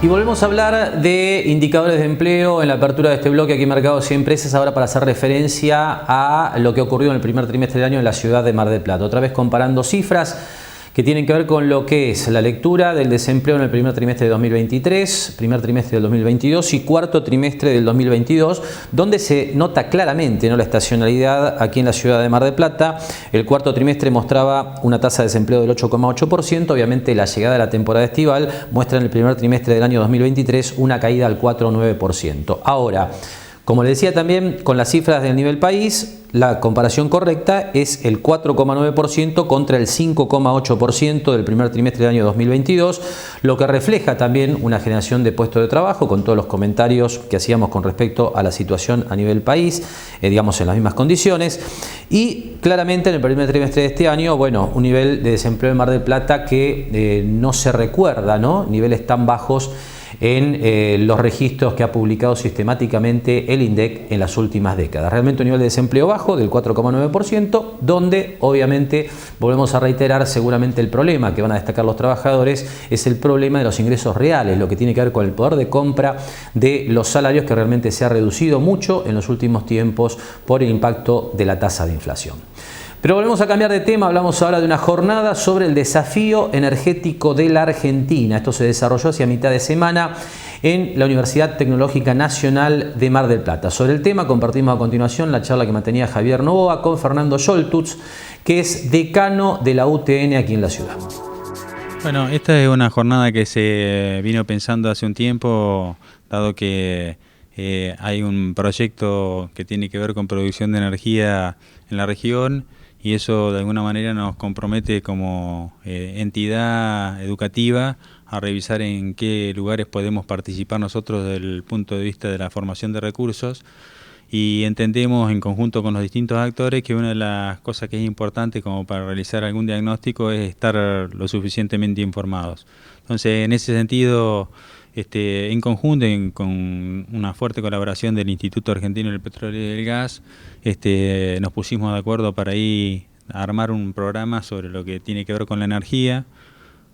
Y volvemos a hablar de indicadores de empleo en la apertura de este bloque aquí en Mercados y Empresas, ahora para hacer referencia a lo que ocurrió en el primer trimestre del año en la ciudad de Mar del Plata. Otra vez comparando cifras que tienen que ver con lo que es la lectura del desempleo en el primer trimestre de 2023, primer trimestre del 2022 y cuarto trimestre del 2022, donde se nota claramente, ¿no?, la estacionalidad aquí en la ciudad de Mar del Plata. El cuarto trimestre mostraba una tasa de desempleo del 8,8%, obviamente la llegada de la temporada estival muestra en el primer trimestre del año 2023 una caída al 4,9%. Ahora, como les decía también, con las cifras del nivel país, la comparación correcta es el 4,9% contra el 5,8% del primer trimestre del año 2022, lo que refleja también una generación de puestos de trabajo, con todos los comentarios que hacíamos con respecto a la situación a nivel país, digamos en las mismas condiciones. Y claramente en el primer trimestre de este año, bueno, un nivel de desempleo en Mar del Plata que no se recuerda, ¿no? Niveles tan bajos en los registros que ha publicado sistemáticamente el INDEC en las últimas décadas. Realmente un nivel de desempleo bajo del 4,9%, donde obviamente, volvemos a reiterar, seguramente el problema que van a destacar los trabajadores es el problema de los ingresos reales, lo que tiene que ver con el poder de compra de los salarios, que realmente se ha reducido mucho en los últimos tiempos por el impacto de la tasa de inflación. Pero volvemos a cambiar de tema, hablamos ahora de una jornada sobre el desafío energético de la Argentina. Esto se desarrolló hacia mitad de semana en la Universidad Tecnológica Nacional de Mar del Plata. Sobre el tema compartimos a continuación la charla que mantenía Javier Novoa con Fernando Scholtutz, que es decano de la UTN aquí en la ciudad. Bueno, esta es una jornada que se vino pensando hace un tiempo, dado que hay un proyecto que tiene que ver con producción de energía en la región, y eso de alguna manera nos compromete como entidad educativa a revisar en qué lugares podemos participar nosotros desde el punto de vista de la formación de recursos, y entendemos en conjunto con los distintos actores que una de las cosas que es importante como para realizar algún diagnóstico es estar lo suficientemente informados. Entonces, en ese sentido, en conjunto con una fuerte colaboración del Instituto Argentino del Petróleo y del Gas, nos pusimos de acuerdo para ir a armar un programa sobre lo que tiene que ver con la energía.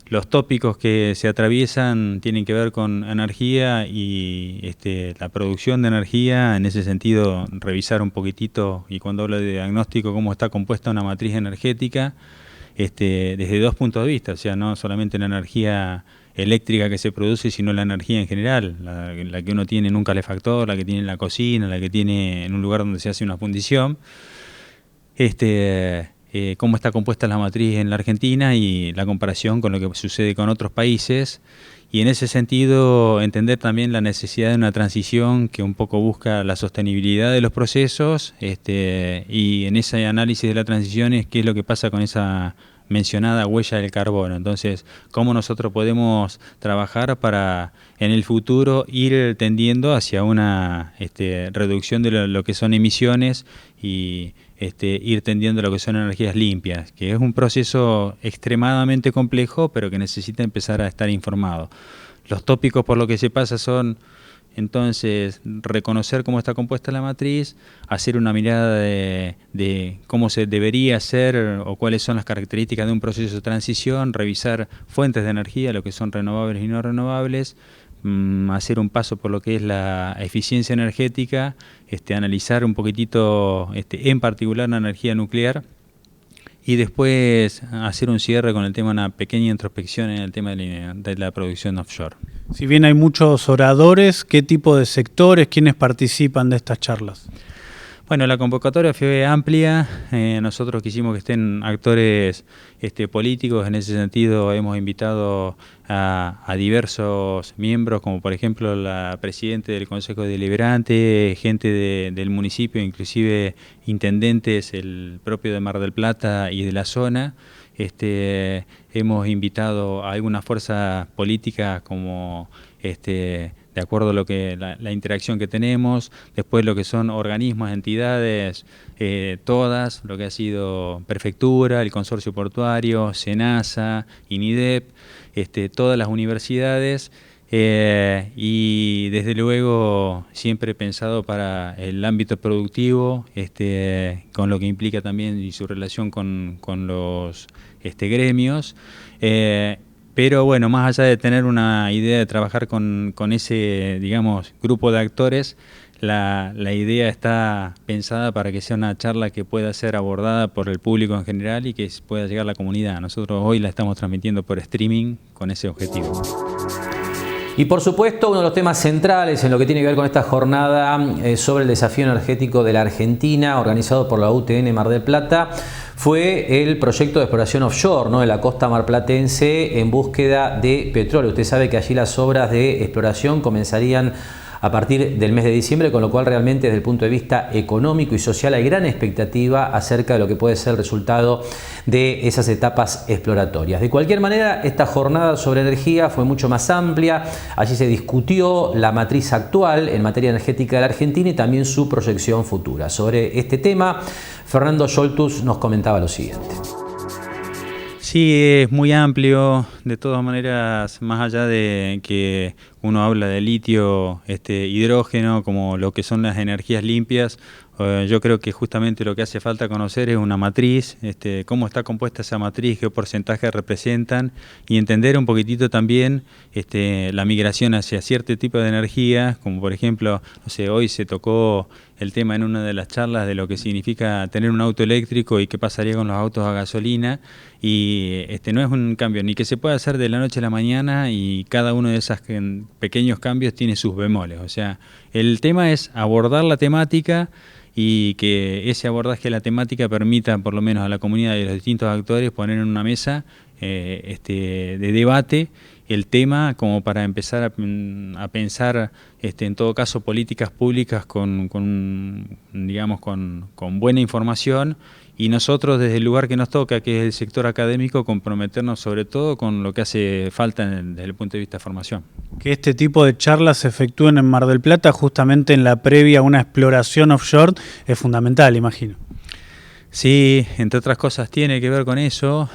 Los tópicos que se atraviesan tienen que ver con energía y la producción de energía. En ese sentido, revisar un poquitito, y cuando hablo de diagnóstico, cómo está compuesta una matriz energética, desde dos puntos de vista, o sea, no solamente la energía eléctrica que se produce, sino la energía en general, la que uno tiene en un calefactor, la que tiene en la cocina, la que tiene en un lugar donde se hace una fundición, cómo está compuesta la matriz en la Argentina y la comparación con lo que sucede con otros países, y en ese sentido entender también la necesidad de una transición que un poco busca la sostenibilidad de los procesos, y en ese análisis de la transición es qué es lo que pasa con esa mencionada huella del carbono. Entonces, cómo nosotros podemos trabajar para en el futuro ir tendiendo hacia una reducción de lo que son emisiones y ir tendiendo a lo que son energías limpias, que es un proceso extremadamente complejo, pero que necesita empezar a estar informado. Los tópicos por lo que se pasa son, entonces, reconocer cómo está compuesta la matriz, hacer una mirada de cómo se debería hacer o cuáles son las características de un proceso de transición, revisar fuentes de energía, lo que son renovables y no renovables, hacer un paso por lo que es la eficiencia energética, analizar un poquitito, en particular la energía nuclear, y después hacer un cierre con el tema, una pequeña introspección en el tema de la producción offshore. Si bien hay muchos oradores, ¿qué tipo de sectores, quiénes participan de estas charlas? Bueno, la convocatoria fue amplia. Nosotros quisimos que estén actores políticos. En ese sentido hemos invitado a diversos miembros, como por ejemplo la presidenta del Consejo Deliberante, gente del municipio, inclusive intendentes, el propio de Mar del Plata y de la zona. Hemos invitado a alguna fuerza política como de acuerdo a lo que la interacción que tenemos, después lo que son organismos, entidades, todas, lo que ha sido Prefectura, el Consorcio Portuario, SENASA, INIDEP, todas las universidades, y desde luego siempre pensado para el ámbito productivo, con lo que implica también y su relación con los gremios. Pero bueno, más allá de tener una idea de trabajar con ese, digamos, grupo de actores, la idea está pensada para que sea una charla que pueda ser abordada por el público en general y que pueda llegar a la comunidad. Nosotros hoy la estamos transmitiendo por streaming con ese objetivo. Y por supuesto, uno de los temas centrales en lo que tiene que ver con esta jornada sobre el desafío energético de la Argentina, organizado por la UTN Mar del Plata, fue el proyecto de exploración offshore, ¿no?, de la costa marplatense en búsqueda de petróleo. Usted sabe que allí las obras de exploración comenzarían a partir del mes de diciembre, con lo cual realmente desde el punto de vista económico y social hay gran expectativa acerca de lo que puede ser el resultado de esas etapas exploratorias. De cualquier manera, esta jornada sobre energía fue mucho más amplia. Allí se discutió la matriz actual en materia energética de la Argentina y también su proyección futura. Sobre este tema, Fernando Scholtus nos comentaba lo siguiente. Sí, es muy amplio. De todas maneras, más allá de que uno habla de litio, hidrógeno, como lo que son las energías limpias, yo creo que justamente lo que hace falta conocer es una matriz, cómo está compuesta esa matriz, qué porcentaje representan, y entender un poquitito también la migración hacia cierto tipo de energía, como por ejemplo, no sé, hoy se tocó el tema en una de las charlas de lo que significa tener un auto eléctrico y qué pasaría con los autos a gasolina, y no es un cambio ni que se pueda hacer de la noche a la mañana, y cada uno de esos pequeños cambios tiene sus bemoles. O sea, el tema es abordar la temática y que ese abordaje de la temática permita por lo menos a la comunidad y a los distintos actores poner en una mesa de debate el tema, como para empezar a pensar en todo caso políticas públicas con buena información, y nosotros desde el lugar que nos toca, que es el sector académico, comprometernos sobre todo con lo que hace falta desde el punto de vista de formación. Que este tipo de charlas se efectúen en Mar del Plata justamente en la previa a una exploración offshore es fundamental, imagino. Sí, entre otras cosas tiene que ver con eso.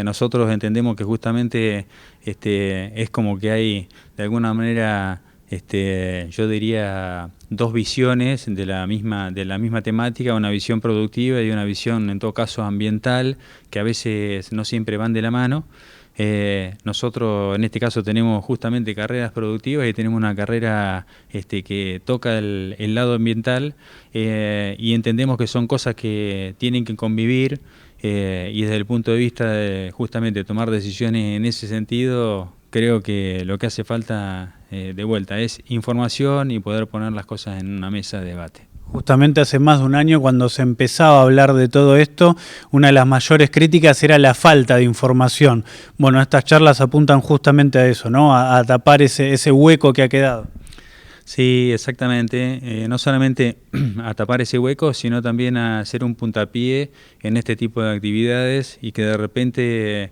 Nosotros entendemos que justamente es como que hay de alguna manera yo diría dos visiones de la misma temática, una visión productiva y una visión en todo caso ambiental, que a veces no siempre van de la mano. Nosotros en este caso tenemos justamente carreras productivas y tenemos una carrera que toca el lado ambiental, y entendemos que son cosas que tienen que convivir, y desde el punto de vista de justamente tomar decisiones en ese sentido, creo que lo que hace falta de vuelta es información y poder poner las cosas en una mesa de debate. Justamente hace más de un año, cuando se empezaba a hablar de todo esto, una de las mayores críticas era la falta de información. Bueno, estas charlas apuntan justamente a eso, ¿no? A tapar ese hueco que ha quedado. Sí, exactamente. No solamente a tapar ese hueco, sino también a hacer un puntapié en este tipo de actividades y que de repente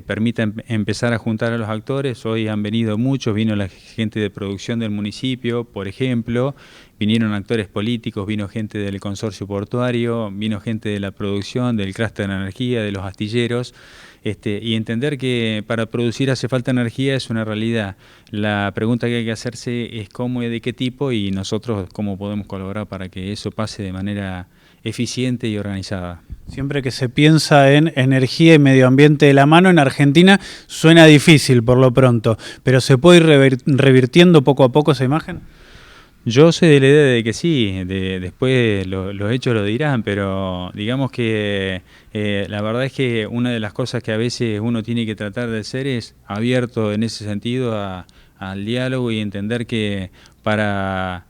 permita empezar a juntar a los actores. Hoy han venido muchos, vino la gente de producción del municipio, por ejemplo, vinieron actores políticos, vino gente del consorcio portuario, vino gente de la producción, del clúster de energía, de los astilleros, y entender que para producir hace falta energía es una realidad. La pregunta que hay que hacerse es cómo y de qué tipo, y nosotros cómo podemos colaborar para que eso pase de manera eficiente y organizada. Siempre que se piensa en energía y medio ambiente de la mano, en Argentina suena difícil por lo pronto, pero ¿se puede ir revirtiendo poco a poco esa imagen? Yo soy de la idea de que sí, después los hechos lo dirán, pero digamos que la verdad es que una de las cosas que a veces uno tiene que tratar de ser es abierto en ese sentido al diálogo y entender que para,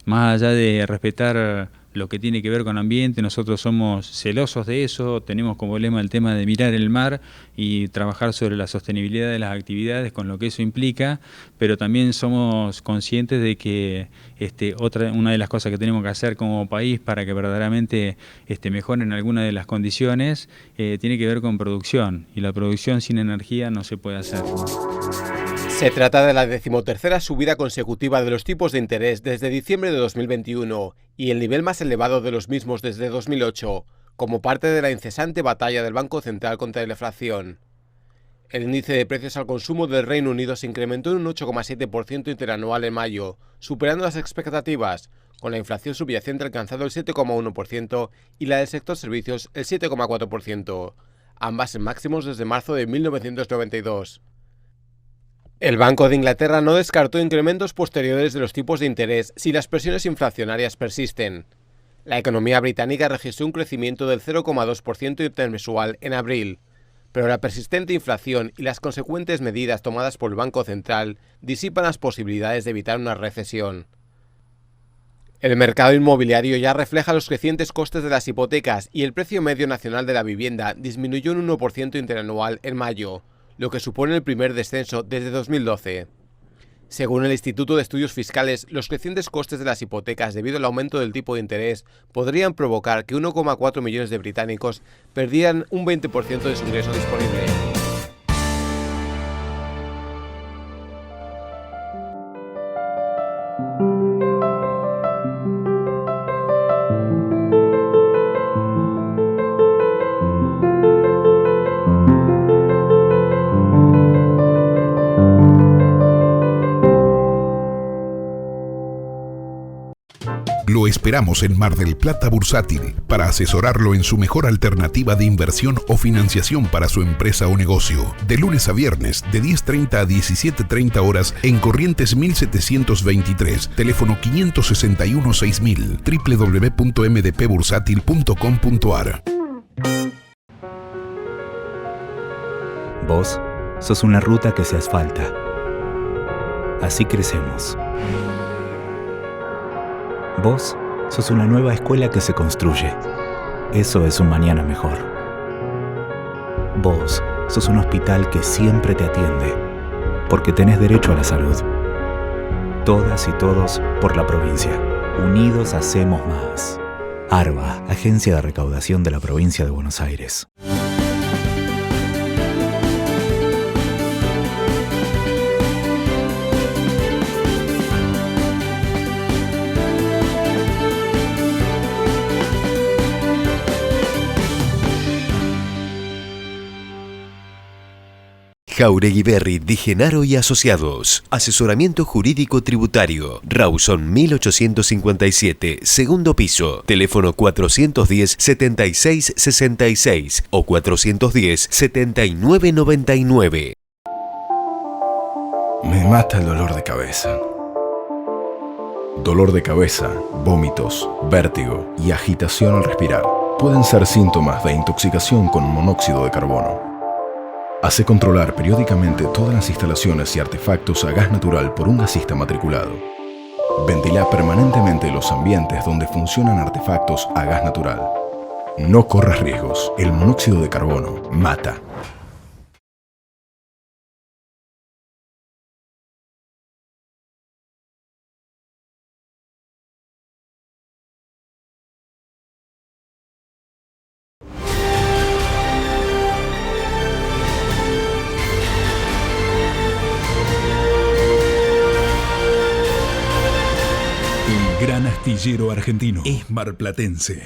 más allá de respetar lo que tiene que ver con ambiente, nosotros somos celosos de eso, tenemos como lema el tema de mirar el mar y trabajar sobre la sostenibilidad de las actividades con lo que eso implica, pero también somos conscientes de que una de las cosas que tenemos que hacer como país para que verdaderamente mejoren algunas de las condiciones tiene que ver con producción, y la producción sin energía no se puede hacer. Se trata de la 13ª subida consecutiva de los tipos de interés desde diciembre de 2021 y el nivel más elevado de los mismos desde 2008, como parte de la incesante batalla del Banco Central contra la inflación. El índice de precios al consumo del Reino Unido se incrementó en un 8,7% interanual en mayo, superando las expectativas, con la inflación subyacente alcanzando el 7,1% y la del sector servicios el 7,4%. ambas en máximos desde marzo de 1992. El Banco de Inglaterra no descartó incrementos posteriores de los tipos de interés si las presiones inflacionarias persisten. La economía británica registró un crecimiento del 0,2% intermensual en abril, pero la persistente inflación y las consecuentes medidas tomadas por el Banco Central disipan las posibilidades de evitar una recesión. El mercado inmobiliario ya refleja los crecientes costes de las hipotecas y el precio medio nacional de la vivienda disminuyó un 1% interanual en mayo, lo que supone el primer descenso desde 2012. Según el Instituto de Estudios Fiscales, los crecientes costes de las hipotecas debido al aumento del tipo de interés podrían provocar que 1,4 millones de británicos perdieran un 20% de su ingreso disponible. Lo esperamos en Mar del Plata Bursátil para asesorarlo en su mejor alternativa de inversión o financiación para su empresa o negocio. De lunes a viernes, de 10:30 a 17:30 horas en Corrientes 1723, teléfono 561-6000, www.mdpbursátil.com.ar. Vos sos una ruta que se asfalta. Así crecemos. Vos sos una nueva escuela que se construye. Eso es un mañana mejor. Vos sos un hospital que siempre te atiende, porque tenés derecho a la salud. Todas y todos por la provincia. Unidos hacemos más. ARBA, Agencia de Recaudación de la Provincia de Buenos Aires. Jauregui Berry Di Genaro y Asociados. Asesoramiento jurídico tributario. Rawson 1857, segundo piso. Teléfono 410-7666 o 410-7999. Me mata el dolor de cabeza. Dolor de cabeza, vómitos, vértigo y agitación al respirar pueden ser síntomas de intoxicación con monóxido de carbono. Hace controlar periódicamente todas las instalaciones y artefactos a gas natural por un gasista matriculado. Ventila permanentemente los ambientes donde funcionan artefactos a gas natural. No corras riesgos. El monóxido de carbono mata. Gran astillero argentino es marplatense.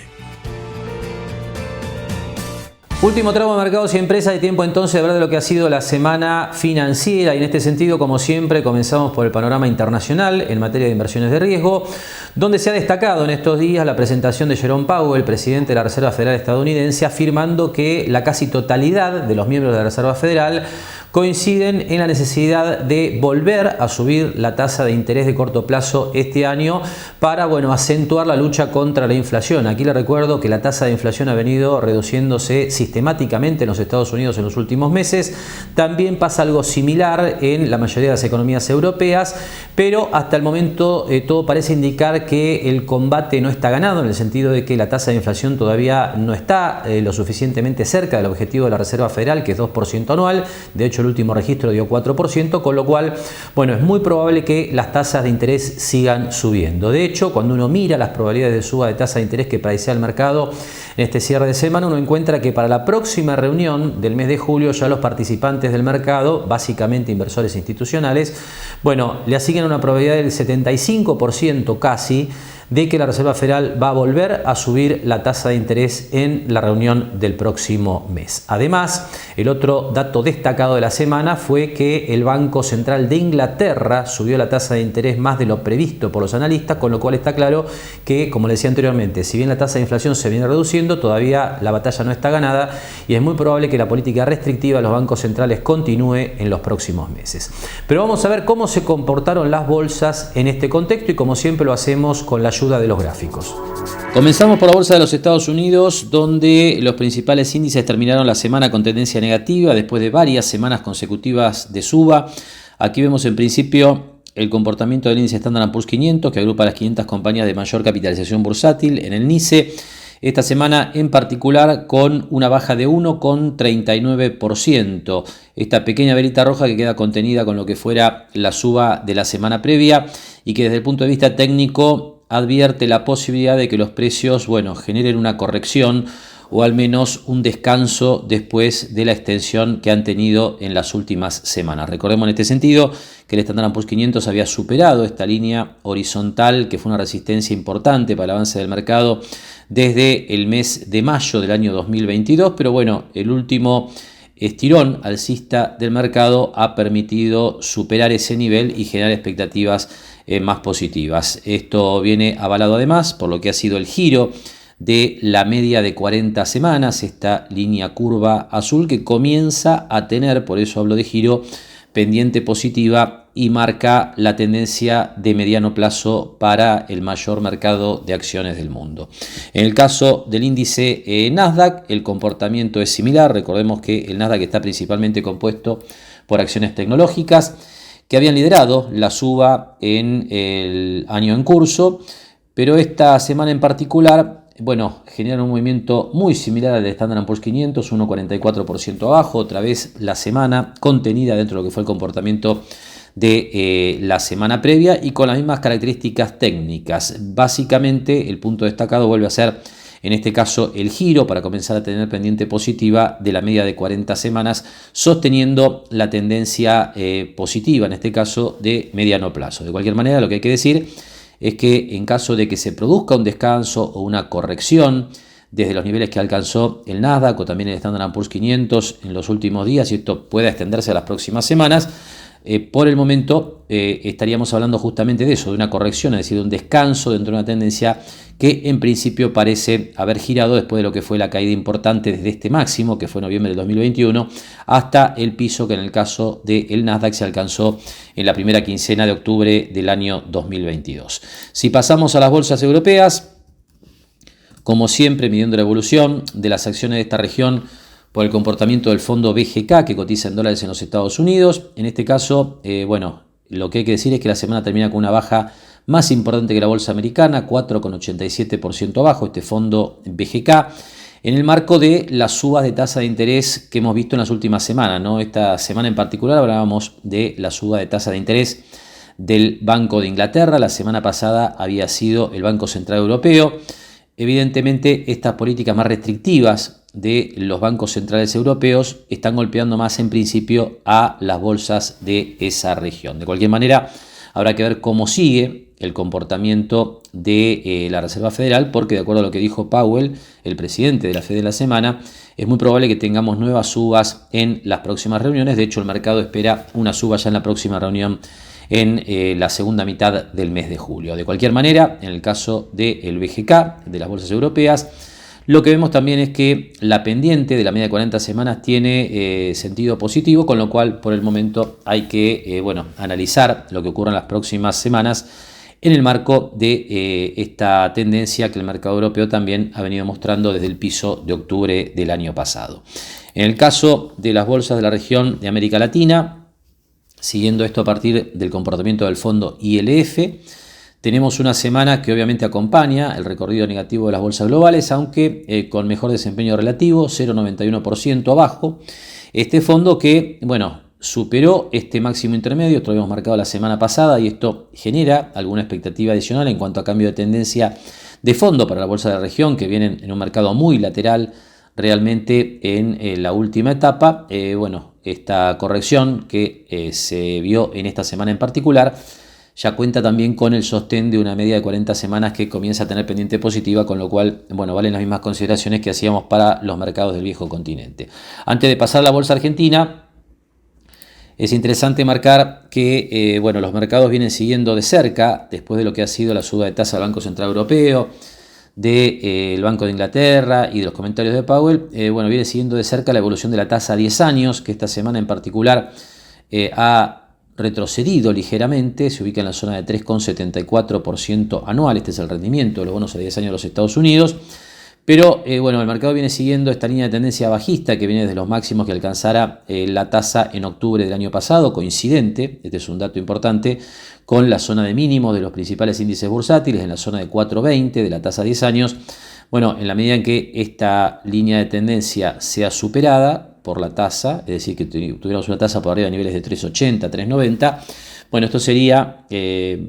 Último tramo de mercados y empresas, de tiempo entonces de hablar de lo que ha sido la semana financiera, y en este sentido, como siempre, comenzamos por el panorama internacional en materia de inversiones de riesgo, donde se ha destacado en estos días la presentación de Jerome Powell, presidente de la Reserva Federal estadounidense, afirmando que la casi totalidad de los miembros de la Reserva Federal coinciden en la necesidad de volver a subir la tasa de interés de corto plazo este año para, acentuar la lucha contra la inflación. Aquí le recuerdo que la tasa de inflación ha venido reduciéndose sistemáticamente en los Estados Unidos en los últimos meses. También pasa algo similar en la mayoría de las economías europeas, pero hasta el momento todo parece indicar que el combate no está ganado, en el sentido de que la tasa de inflación todavía no está lo suficientemente cerca del objetivo de la Reserva Federal, que es 2% anual. De hecho, el último registro dio 4%, con lo cual, es muy probable que las tasas de interés sigan subiendo. De hecho, cuando uno mira las probabilidades de suba de tasa de interés que predicía el mercado en este cierre de semana, uno encuentra que para la próxima reunión del mes de julio ya los participantes del mercado, básicamente inversores institucionales, le asignan una probabilidad del 75% casi de que la Reserva Federal va a volver a subir la tasa de interés en la reunión del próximo mes. Además, el otro dato destacado de la semana fue que el Banco Central de Inglaterra subió la tasa de interés más de lo previsto por los analistas, con lo cual está claro que, como les decía anteriormente, si bien la tasa de inflación se viene reduciendo, todavía la batalla no está ganada y es muy probable que la política restrictiva de los bancos centrales continúe en los próximos meses. Pero vamos a ver cómo se comportaron las bolsas en este contexto y como siempre lo hacemos con la ayuda de los gráficos. Comenzamos por la bolsa de los Estados Unidos, donde los principales índices terminaron la semana con tendencia negativa después de varias semanas consecutivas de suba. Aquí vemos en principio el comportamiento del índice Standard & Poor's 500, que agrupa las 500 compañías de mayor capitalización bursátil en el NYSE. Esta semana en particular con una baja de 1,39%. Esta pequeña velita roja que queda contenida con lo que fuera la suba de la semana previa y que desde el punto de vista técnico advierte la posibilidad de que los precios, generen una corrección o al menos un descanso después de la extensión que han tenido en las últimas semanas. Recordemos en este sentido que el Standard & Poor's 500 había superado esta línea horizontal que fue una resistencia importante para el avance del mercado desde el mes de mayo del año 2022, pero el último estirón alcista del mercado ha permitido superar ese nivel y generar expectativas más positivas. Esto viene avalado además por lo que ha sido el giro de la media de 40 semanas, esta línea curva azul que comienza a tener, por eso hablo de giro, pendiente positiva y marca la tendencia de mediano plazo para el mayor mercado de acciones del mundo. En el caso del índice Nasdaq, el comportamiento es similar. Recordemos que el Nasdaq está principalmente compuesto por acciones tecnológicas que habían liderado la suba en el año en curso, pero esta semana en particular generan un movimiento muy similar al de Standard & Poor's 500, 1,44% abajo, otra vez la semana contenida dentro de lo que fue el comportamiento de la semana previa y con las mismas características técnicas. Básicamente el punto destacado vuelve a ser en este caso el giro para comenzar a tener pendiente positiva de la media de 40 semanas, sosteniendo la tendencia positiva, en este caso de mediano plazo. De cualquier manera, lo que hay que decir es que en caso de que se produzca un descanso o una corrección desde los niveles que alcanzó el Nasdaq o también el Standard & Poor's 500 en los últimos días, y esto pueda extenderse a las próximas semanas, por el momento estaríamos hablando justamente de eso, de una corrección, es decir, de un descanso dentro de una tendencia que en principio parece haber girado después de lo que fue la caída importante desde este máximo, que fue noviembre del 2021, hasta el piso que en el caso del Nasdaq se alcanzó en la primera quincena de octubre del año 2022. Si pasamos a las bolsas europeas, como siempre midiendo la evolución de las acciones de esta región por el comportamiento del fondo BGK que cotiza en dólares en los Estados Unidos. En este caso, lo que hay que decir es que la semana termina con una baja más importante que la bolsa americana, 4,87% abajo, este fondo BGK, en el marco de las subas de tasa de interés que hemos visto en las últimas semanas, ¿no? Esta semana en particular hablábamos de la suba de tasa de interés del Banco de Inglaterra, la semana pasada había sido el Banco Central Europeo. Evidentemente, estas políticas más restrictivas de los bancos centrales europeos están golpeando más en principio a las bolsas de esa región. De cualquier manera, habrá que ver cómo sigue el comportamiento de la Reserva Federal, porque de acuerdo a lo que dijo Powell, el presidente de la Fed de la semana, es muy probable que tengamos nuevas subas en las próximas reuniones. De hecho, el mercado espera una suba ya en la próxima reunión en la segunda mitad del mes de julio. De cualquier manera, en el caso del BGK, de las bolsas europeas, lo que vemos también es que la pendiente de la media de 40 semanas tiene sentido positivo, con lo cual por el momento hay que analizar lo que ocurra en las próximas semanas en el marco de esta tendencia que el mercado europeo también ha venido mostrando desde el piso de octubre del año pasado. En el caso de las bolsas de la región de América Latina, siguiendo esto a partir del comportamiento del fondo ILF, tenemos una semana que obviamente acompaña el recorrido negativo de las bolsas globales, aunque con mejor desempeño relativo, 0,91% abajo. Este fondo que, superó este máximo intermedio, esto lo habíamos marcado la semana pasada y esto genera alguna expectativa adicional en cuanto a cambio de tendencia de fondo para la bolsa de la región, que vienen en un mercado muy lateral realmente en la última etapa. Esta corrección que se vio en esta semana en particular ya cuenta también con el sostén de una media de 40 semanas que comienza a tener pendiente positiva, con lo cual, bueno, valen las mismas consideraciones que hacíamos para los mercados del viejo continente. Antes de pasar a la bolsa argentina, es interesante marcar que bueno, los mercados vienen siguiendo de cerca, después de lo que ha sido la suba de tasa del Banco Central Europeo, del Banco de Inglaterra y de los comentarios de Powell, bueno, viene siguiendo de cerca la evolución de la tasa a 10 años, que esta semana en particular ha retrocedido ligeramente, se ubica en la zona de 3,74% anual. Este es el rendimiento de los bonos a 10 años de los Estados Unidos. Pero bueno, el mercado viene siguiendo esta línea de tendencia bajista que viene desde los máximos que alcanzara la tasa en octubre del año pasado, coincidente, este es un dato importante, con la zona de mínimos de los principales índices bursátiles, en la zona de 4,20 de la tasa a 10 años. Bueno, en la medida en que esta línea de tendencia sea superada por la tasa, es decir, que tuviéramos una tasa por arriba de niveles de 3,80, 3,90, bueno, esto sería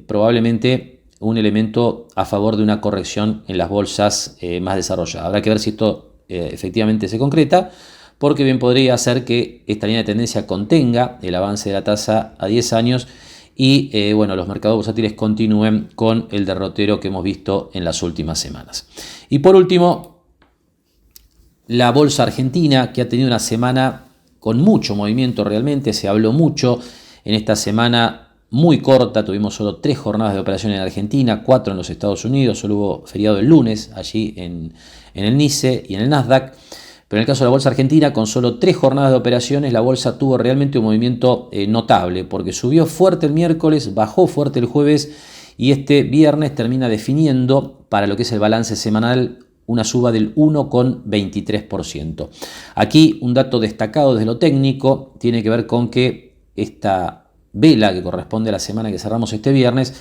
probablemente un elemento a favor de una corrección en las bolsas más desarrolladas. Habrá que ver si esto efectivamente se concreta, porque bien podría ser que esta línea de tendencia contenga el avance de la tasa a 10 años y bueno, los mercados bursátiles continúen con el derrotero que hemos visto en las últimas semanas. Y por último, la bolsa argentina, que ha tenido una semana con mucho movimiento realmente, se habló mucho en esta semana muy corta, tuvimos solo 3 jornadas de operación en Argentina, 4 en los Estados Unidos, solo hubo feriado el lunes allí en el NYSE y en el Nasdaq, pero en el caso de la bolsa argentina, con solo 3 jornadas de operaciones, la bolsa tuvo realmente un movimiento notable, porque subió fuerte el miércoles, bajó fuerte el jueves y este viernes termina definiendo para lo que es el balance semanal una suba del 1,23%. Aquí un dato destacado desde lo técnico tiene que ver con que esta vela que corresponde a la semana que cerramos este viernes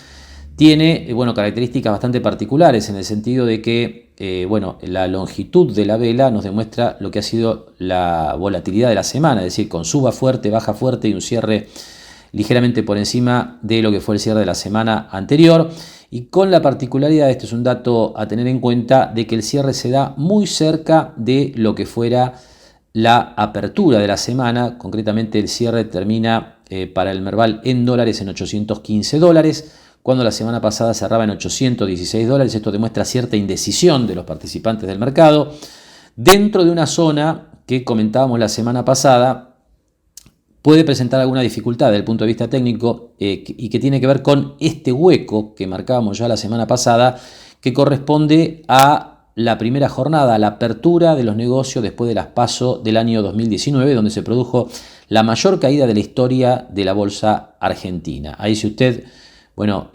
tiene bueno, características bastante particulares en el sentido de que bueno, la longitud de la vela nos demuestra lo que ha sido la volatilidad de la semana, es decir, con suba fuerte, baja fuerte y un cierre ligeramente por encima de lo que fue el cierre de la semana anterior, y con la particularidad, este es un dato a tener en cuenta, de que el cierre se da muy cerca de lo que fuera la apertura de la semana. Concretamente el cierre termina para el Merval en dólares en $815, cuando la semana pasada cerraba en $816. Esto demuestra cierta indecisión de los participantes del mercado dentro de una zona que comentábamos la semana pasada puede presentar alguna dificultad desde el punto de vista técnico y que tiene que ver con este hueco que marcábamos ya la semana pasada, que corresponde a la primera jornada, a la apertura de los negocios después de las PASO del año 2019, donde se produjo la mayor caída de la historia de la bolsa argentina. Ahí, si usted bueno,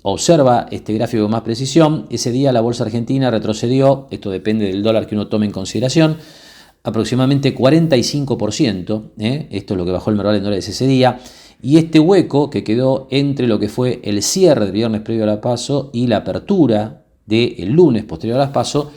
observa este gráfico con más precisión, ese día la bolsa argentina retrocedió, esto depende del dólar que uno tome en consideración, aproximadamente 45%, esto es lo que bajó el Merval en dólares ese día, y este hueco que quedó entre lo que fue el cierre del viernes previo a la PASO y la apertura del lunes posterior a las PASO,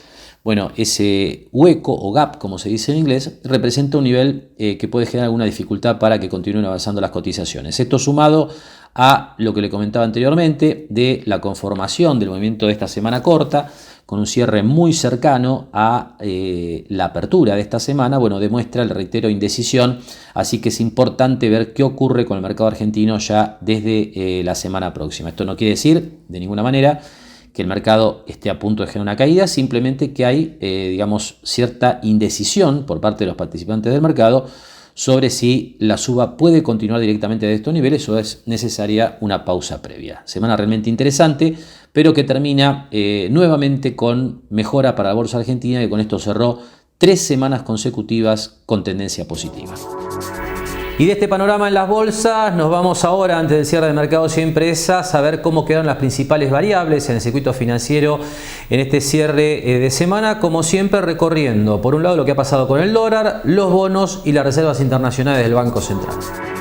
bueno, ese hueco o gap, como se dice en inglés, representa un nivel que puede generar alguna dificultad para que continúen avanzando las cotizaciones. Esto sumado a lo que le comentaba anteriormente de la conformación del movimiento de esta semana corta, con un cierre muy cercano a la apertura de esta semana, bueno, demuestra, le reitero, indecisión, así que es importante ver qué ocurre con el mercado argentino ya desde la semana próxima. Esto no quiere decir de ninguna manera que el mercado esté a punto de generar una caída, simplemente que hay, digamos, cierta indecisión por parte de los participantes del mercado sobre si la suba puede continuar directamente de estos niveles o es necesaria una pausa previa. Semana realmente interesante, pero que termina nuevamente con mejora para la bolsa argentina, que con esto cerró 3 semanas consecutivas con tendencia positiva. Y de este panorama en las bolsas nos vamos ahora, antes del cierre de mercados y empresas, a ver cómo quedaron las principales variables en el circuito financiero en este cierre de semana, como siempre recorriendo por un lado lo que ha pasado con el dólar, los bonos y las reservas internacionales del Banco Central.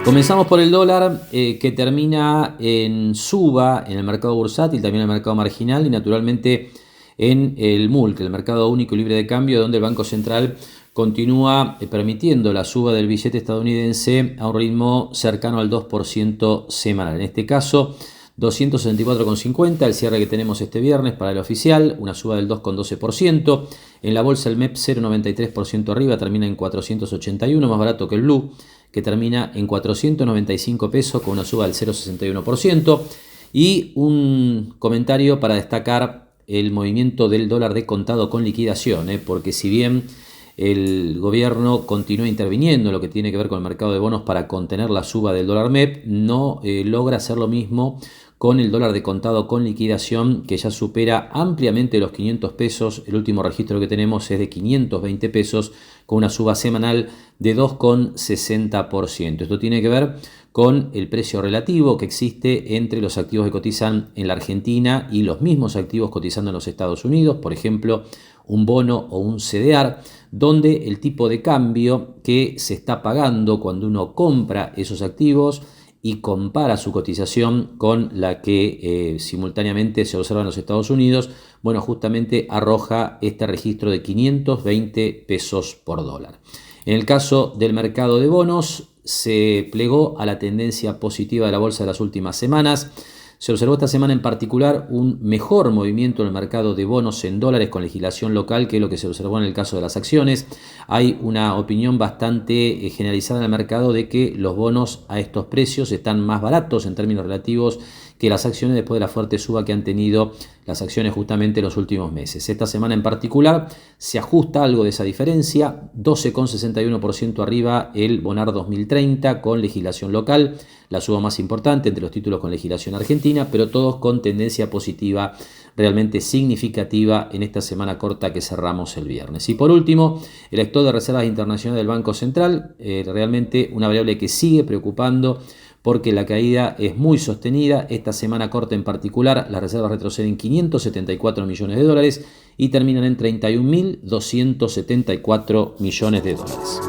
Comenzamos por el dólar que termina en suba en el mercado bursátil, también en el mercado marginal y naturalmente en el MULC, el mercado único y libre de cambio, donde el Banco Central continúa permitiendo la suba del billete estadounidense a un ritmo cercano al 2% semanal. En este caso, 264,50, el cierre que tenemos este viernes para el oficial, una suba del 2,12%. En la bolsa el MEP 0,93% arriba, termina en 481, más barato que el Blue, que termina en 495 pesos con una suba del 0,61%. Y un comentario para destacar el movimiento del dólar de contado con liquidación, porque si bien el gobierno continúa interviniendo en lo que tiene que ver con el mercado de bonos para contener la suba del dólar MEP, no logra hacer lo mismo con el dólar de contado con liquidación, que ya supera ampliamente los 500 pesos. El último registro que tenemos es de 520 pesos, con una suba semanal de 2,60%. Esto tiene que ver con el precio relativo que existe entre los activos que cotizan en la Argentina y los mismos activos cotizando en los Estados Unidos, por ejemplo, un bono o un CDR, donde el tipo de cambio que se está pagando cuando uno compra esos activos y compara su cotización con la que simultáneamente se observa en los Estados Unidos, bueno, justamente arroja este registro de 520 pesos por dólar. En el caso del mercado de bonos, se plegó a la tendencia positiva de la bolsa de las últimas semanas. Se observó esta semana en particular un mejor movimiento en el mercado de bonos en dólares con legislación local que lo que se observó en el caso de las acciones. Hay una opinión bastante generalizada en el mercado de que los bonos a estos precios están más baratos en términos relativos que las acciones después de la fuerte suba que han tenido las acciones justamente en los últimos meses. Esta semana en particular se ajusta algo de esa diferencia, 12,61% arriba el Bonar 2030 con legislación local, la suba más importante entre los títulos con legislación argentina, pero todos con tendencia positiva realmente significativa en esta semana corta que cerramos el viernes. Y por último, el stock de reservas internacionales del Banco Central, realmente una variable que sigue preocupando porque la caída es muy sostenida. Esta semana corta en particular, las reservas retroceden 574 millones de dólares y terminan en 31.274 millones de dólares.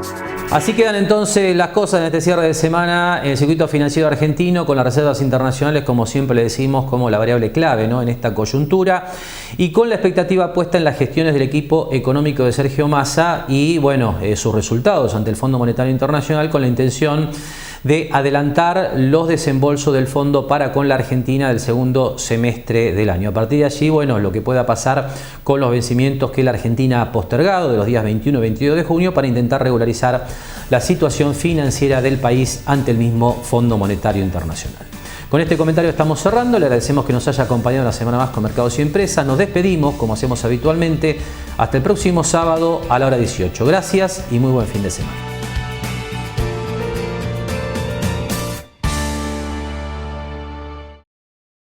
Así quedan entonces las cosas en este cierre de semana en el circuito financiero argentino, con las reservas internacionales, como siempre le decimos, como la variable clave, ¿no?, en esta coyuntura, y con la expectativa puesta en las gestiones del equipo económico de Sergio Massa y bueno, sus resultados ante el Fondo Monetario Internacional, con la intención de adelantar los desembolsos del fondo para con la Argentina del segundo semestre del año. A partir de allí, bueno, lo que pueda pasar con los vencimientos que la Argentina ha postergado de los días 21 y 22 de junio para intentar regularizar la situación financiera del país ante el mismo Fondo Monetario Internacional. Con este comentario estamos cerrando. Le agradecemos que nos haya acompañado una semana más con Mercados y Empresas. Nos despedimos, como hacemos habitualmente, hasta el próximo sábado a la hora 18. Gracias y muy buen fin de semana.